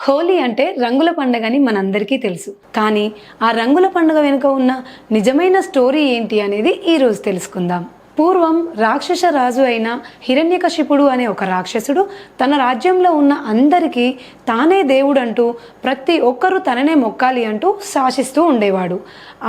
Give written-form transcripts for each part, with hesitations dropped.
హోలీ అంటే రంగుల పండుగని మనందరికీ తెలుసు. కానీ ఆ రంగుల పండుగ వెనుక ఉన్న నిజమైన స్టోరీ ఏంటి అనేది ఈరోజు తెలుసుకుందాం. పూర్వం రాక్షస రాజు అయిన హిరణ్యకశిపుడు అనే ఒక రాక్షసుడు తన రాజ్యంలో ఉన్న అందరికీ తానే దేవుడు అంటూ ప్రతి ఒక్కరూ తననే మొక్కాలి అంటూ శాసిస్తూ ఉండేవాడు.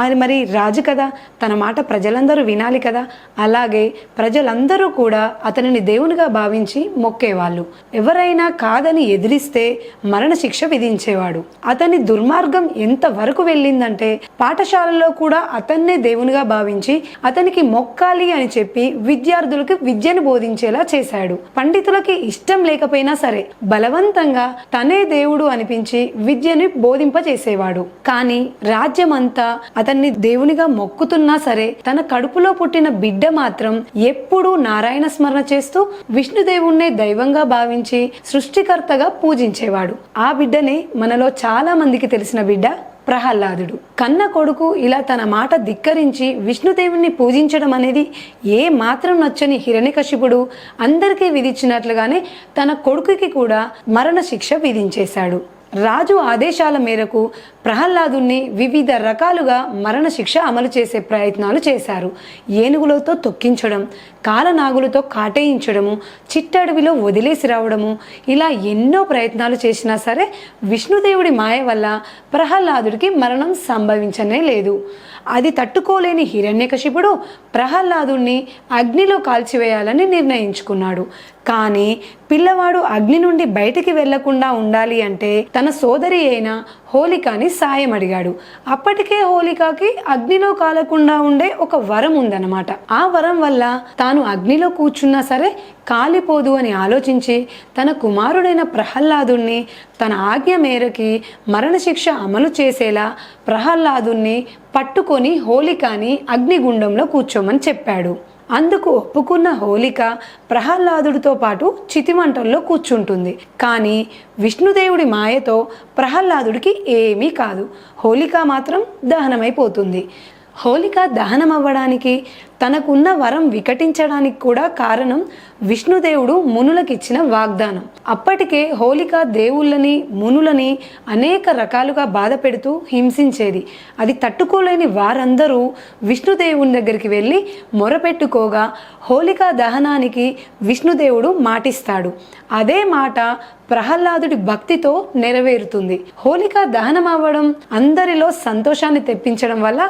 ఆయన మరి రాజు కదా, తన మాట ప్రజలందరూ వినాలి కదా. అలాగే ప్రజలందరూ కూడా అతనిని దేవునిగా భావించి మొక్కేవాళ్ళు. ఎవరైనా కాదని ఎదిరిస్తే మరణశిక్ష విధించేవాడు. అతని దుర్మార్గం ఎంత వరకు వెళ్ళిందంటే పాఠశాలలో కూడా అతన్నే దేవునిగా భావించి అతనికి మొక్కాలి అని చెప్పి విద్యార్థులకు విద్యను బోధించేలా చేశాడు. పండితులకి ఇష్టం లేకపోయినా సరే బలవంతంగా తనే దేవుడు అనిపించి విద్యని బోధింపజేసేవాడు. కానీ రాజ్యమంతా అతన్ని దేవునిగా మొక్కుతున్నా సరే తన కడుపులో పుట్టిన బిడ్డ మాత్రం ఎప్పుడూ నారాయణ స్మరణ చేస్తూ విష్ణుదేవుణ్ణే దైవంగా భావించి సృష్టికర్తగా పూజించేవాడు. ఆ బిడ్డనే మనలో చాలా మందికి తెలిసిన బిడ్డ ప్రహ్లాదుడు. కన్న కొడుకు ఇలా తన మాట ధిక్కరించి విష్ణుదేవుణ్ణి పూజించడం అనేది ఏ మాత్రం నచ్చని హిరణ్యకశిపుడు అందరికీ విధించినట్లుగానే తన కొడుకుకి కూడా మరణ శిక్ష విధించేశాడు. రాజు ఆదేశాల మేరకు ప్రహ్లాదుని వివిధ రకాలుగా మరణశిక్ష అమలు చేసే ప్రయత్నాలు చేశారు. ఏనుగులతో తొక్కించడం, కాలనాగులతో కాటేయించడము, చిట్టడవిలో వదిలేసి రావడము, ఇలా ఎన్నో ప్రయత్నాలు చేసినా సరే విష్ణుదేవుడి మాయ వల్ల ప్రహ్లాదుడికి మరణం సంభవించనే లేదు. అది తట్టుకోలేని హిరణ్యకశిపుడు ప్రహ్లాదుని అగ్నిలో కాల్చివేయాలని నిర్ణయించుకున్నాడు. కానీ పిల్లవాడు అగ్ని నుండి బయటికి వెళ్లకుండా ఉండాలి అంటే తన సోదరి అయిన హోలికాని సాయం అడిగాడు. అప్పటికే హోలికాకి అగ్నిలో కాలకుండా ఉండే ఒక వరం ఉందన్నమాట. ఆ వరం వల్ల తాను అగ్నిలో కూర్చున్నా సరే కాలిపోదు అని ఆలోచించి తన కుమారుడైన ప్రహ్లాదుని తన ఆజ్ఞ మేరకి మరణశిక్ష అమలు చేసేలా ప్రహ్లాదుని పట్టుకొని హోలికాని అగ్నిగుండంలో కూర్చోమని చెప్పాడు. అందుకు ఒప్పుకున్న హోలిక ప్రహ్లాదుడితో పాటు చితిమంటల్లో కూర్చుంటుంది. కానీ విష్ణుదేవుడి మాయతో ప్రహ్లాదుడికి ఏమీ కాదు. హోలిక మాత్రం దహనమైపోతుంది. హోలిక దహనం అవ్వడానికి తనకున్న వరం వికటించడానికి కూడా కారణం విష్ణుదేవుడు మునులకిచ్చిన వాగ్దానం. అప్పటికే హోలిక దేవుళ్ళని మునులని అనేక రకాలుగా బాధ పెడుతూ హింసించేది. అది తట్టుకోలేని వారందరూ విష్ణుదేవుని దగ్గరికి వెళ్ళి మొరపెట్టుకోగా హోలిక దహనానికి విష్ణుదేవుడు మాటిస్తాడు. అదే మాట ప్రహ్లాదుడి భక్తితో నెరవేరుతుంది. హోలిక దహనం అవ్వడం అందరిలో సంతోషాన్ని తెప్పించడం వల్ల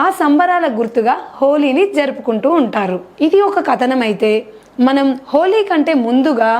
ఆ సంబరాల గుర్తుగా హోలీని జరుపుకుంటూ ఉంటారు. ఇది ఒక కథనం అయితే మనం హోలీ కంటే ముందుగా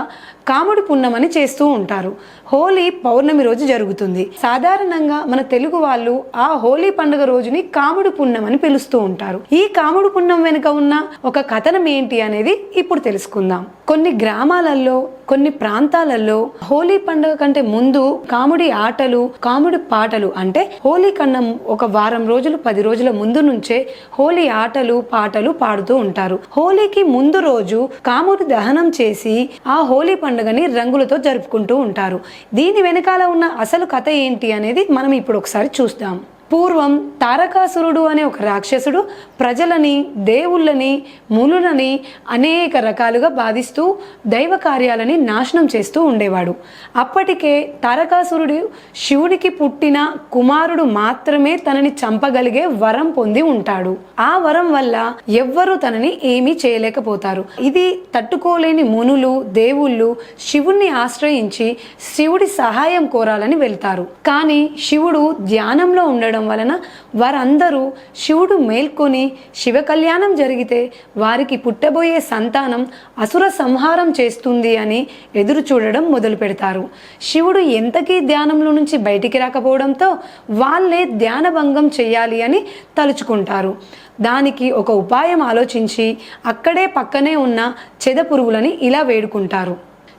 కాముడి పున్నమని చేస్తూ ఉంటారు. హోలీ పౌర్ణమి రోజు జరుగుతుంది. సాధారణంగా మన తెలుగు వాళ్ళు ఆ హోలీ పండుగ రోజుని కాముడి పున్నం అని పిలుస్తూ ఉంటారు. ఈ కాముడి పున్నం వెనుక ఉన్న ఒక కథనం ఏంటి అనేది ఇప్పుడు తెలుసుకుందాం. కొన్ని గ్రామాలలో, కొన్ని ప్రాంతాలలో హోలీ పండుగ కంటే ముందు కాముడి ఆటలు, కాముడి పాటలు అంటే హోలీ కన్నా ఒక వారం రోజులు 10 రోజుల ముందు నుంచే హోలీ ఆటలు పాటలు పాడుతూ ఉంటారు. హోలీకి ముందు రోజు కాముడి దహనం చేసి ఆ హోలీ పండుగని రంగులతో జరుపుకుంటూ ఉంటారు. దీని వెనకాల ఉన్న అసలు కథ ఏంటి అనేది మనం ఇప్పుడు ఒకసారి చూద్దాం. పూర్వం తారకాసురుడు అనే ఒక రాక్షసుడు ప్రజలని, దేవుళ్ళని, మునులని అనేక రకాలుగా బాధిస్తూ దైవ కార్యాలని నాశనం చేస్తూ ఉండేవాడు. అప్పటికే తారకాసురుడు శివుడికి పుట్టిన కుమారుడు మాత్రమే తనని చంపగలిగే వరం పొంది ఉంటాడు. ఆ వరం వల్ల ఎవ్వరూ తనని ఏమీ చేయలేకపోతారు. ఇది తట్టుకోలేని మునులు, దేవుళ్ళు శివుణ్ణి ఆశ్రయించి శివుడి సహాయం కోరాలని వెళ్తారు. కానీ శివుడు ధ్యానంలో ఉండడం వలన వారందరూ శివుడు మేల్కొని శివ కళ్యాణం జరిగితే వారికి పుట్టబోయే సంతానం అసుర సంహారం చేస్తుంది అని ఎదురు చూడడం మొదలు పెడతారు. శివుడు ఎంతకీ ధ్యానంలో నుంచి బయటికి రాకపోవడంతో వాళ్ళే ధ్యాన భంగం చెయ్యాలి అని తలుచుకుంటారు. దానికి ఒక ఉపాయం ఆలోచించి అక్కడే పక్కనే ఉన్న చెదపురుగులని ఇలా వేడుకుంటారు.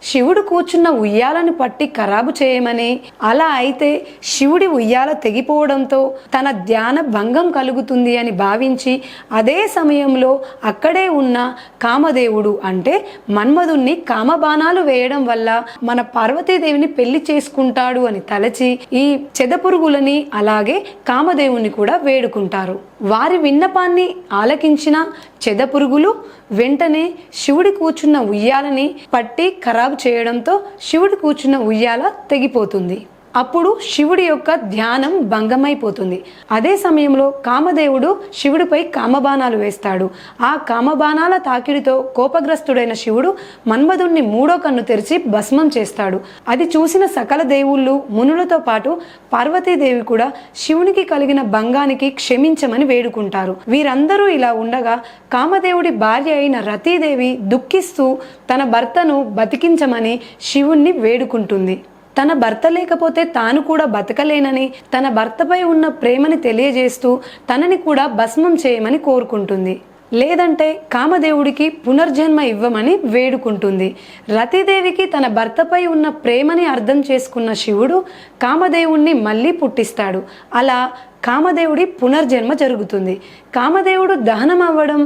శివుడు కూర్చున్న ఉయ్యాలను పట్టి ఖరాబు చేయమని, అలా అయితే శివుడి ఉయ్యాల తెగిపోవడంతో తన ధ్యాన భంగం కలుగుతుంది అని భావించి అదే సమయంలో అక్కడే ఉన్న కామదేవుడు అంటే మన్మధుణ్ణి కామబాణాలు వేయడం వల్ల మన పార్వతీదేవిని పెళ్లి చేసుకుంటాడు అని తలచి ఈ చెదపురుగులని అలాగే కామదేవుని కూడా వేడుకుంటారు. వారి విన్నపాన్ని ఆలకించిన చెదపురుగులు వెంటనే శివుడి కూర్చున్న ఉయ్యాలని పట్టి ఖరాబు చేయడంతో శివుడి కూర్చున్న ఉయ్యాల తెగిపోతుంది. అప్పుడు శివుడి యొక్క ధ్యానం భంగమైపోతుంది. అదే సమయంలో కామదేవుడు శివుడిపై కామబాణాలు వేస్తాడు. ఆ కామబాణాల తాకిడితో కోపగ్రస్తుడైన శివుడు మన్మధుణ్ణి మూడో కన్ను తెరిచి భస్మం చేస్తాడు. అది చూసిన సకల దేవుళ్ళు మునులతో పాటు పార్వతీదేవి కూడా శివునికి కలిగిన భంగానికి క్షమించమని వేడుకుంటారు. వీరందరూ ఇలా ఉండగా కామదేవుడి భార్య అయిన రతీదేవి దుఃఖిస్తూ తన భర్తను బతికించమని శివుణ్ణి వేడుకుంటుంది. తన భర్త లేకపోతే తాను కూడా బతకలేనని, తన భర్తపై ఉన్న ప్రేమని తెలియజేస్తూ తనని కూడా భస్మం చేయమని కోరుకుంటుంది. లేదంటే కామదేవుడికి పునర్జన్మ ఇవ్వమని వేడుకుంటుంది. రతీదేవికి తన భర్తపై ఉన్న ప్రేమని అర్థం చేసుకున్న శివుడు కామదేవుణ్ణి మళ్ళీ పుట్టిస్తాడు. అలా కామదేవుడి పునర్జన్మ జరుగుతుంది. కామదేవుడు దహనం అవ్వడం,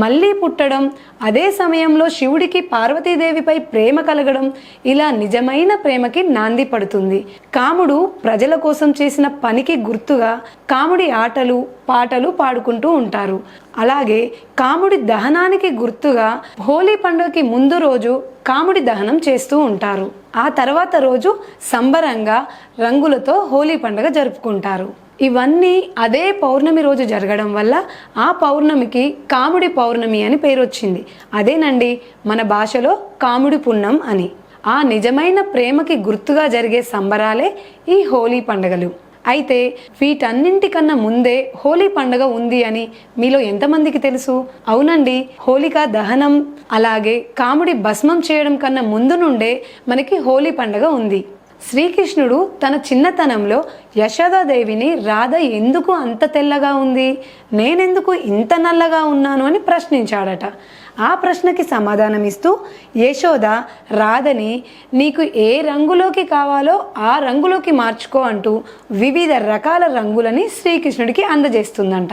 మళ్ళీ పుట్టడం, అదే సమయంలో శివుడికి పార్వతీదేవిపై ప్రేమ కలగడం, ఇలా నిజమైన ప్రేమకి నాంది పడుతుంది. కాముడు ప్రజల కోసం చేసిన పనికి గుర్తుగా కాముడి ఆటలు పాటలు పాడుకుంటూ ఉంటారు. అలాగే కాముడి దహనానికి గుర్తుగా హోలీ పండుగకి ముందు రోజు కాముడి దహనం చేస్తూ ఉంటారు. ఆ తర్వాత రోజు సంబరంగా రంగులతో హోలీ పండుగ జరుపుకుంటారు. ఇవన్నీ అదే పౌర్ణమి రోజు జరగడం వల్ల ఆ పౌర్ణమికి కాముడి పౌర్ణమి అని పేరు వచ్చింది. అదేనండి మన భాషలో కాముడి పున్నం అని. ఆ నిజమైన ప్రేమకి గుర్తుగా జరిగే సంబరాలే ఈ హోలీ పండుగలు. అయితే వీటన్నింటికన్నా ముందే హోలీ పండుగ ఉంది అని మీలో ఎంతమందికి తెలుసు? అవునండి, హోలికా దహనం అలాగే కాముడి భస్మం చేయడం కన్నా ముందు నుండే మనకి హోలీ పండుగ ఉంది. శ్రీకృష్ణుడు తన చిన్నతనంలో యశోదాదేవిని రాధ ఎందుకు అంత తెల్లగా ఉంది, నేనెందుకు ఇంత నల్లగా ఉన్నాను అని ప్రశ్నించాడట. ఆ ప్రశ్నకి సమాధానమిస్తూ యశోద రాధని నీకు ఏ రంగులోకి కావాలో ఆ రంగులోకి మార్చుకో అంటూ వివిధ రకాల రంగులని శ్రీకృష్ణుడికి అందజేస్తుందంట.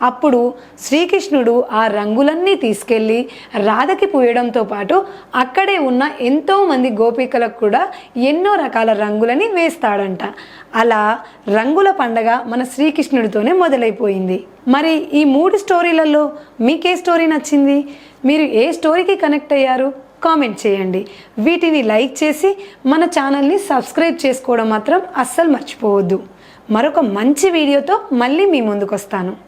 అప్పుడు శ్రీకృష్ణుడు ఆ రంగులన్నీ తీసుకెళ్ళి రాధకి పూయడంతో పాటు అక్కడే ఉన్న ఎంతోమంది గోపికలకు కూడా ఎన్నో రకాల రంగులని వేస్తాడంట. అలా రంగుల పండగ మన శ్రీకృష్ణుడితోనే మొదలైపోయింది. మరి ఈ 3 స్టోరీలలో మీకే స్టోరీ నచ్చింది? మీరు ఏ స్టోరీకి కనెక్ట్ అయ్యారు? కామెంట్ చేయండి. వీటిని లైక్ చేసి మన ఛానల్ని సబ్స్క్రైబ్ చేసుకోవడం మాత్రం అస్సలు మర్చిపోవద్దు. మరొక మంచి వీడియోతో మళ్ళీ మీ ముందుకు వస్తాను.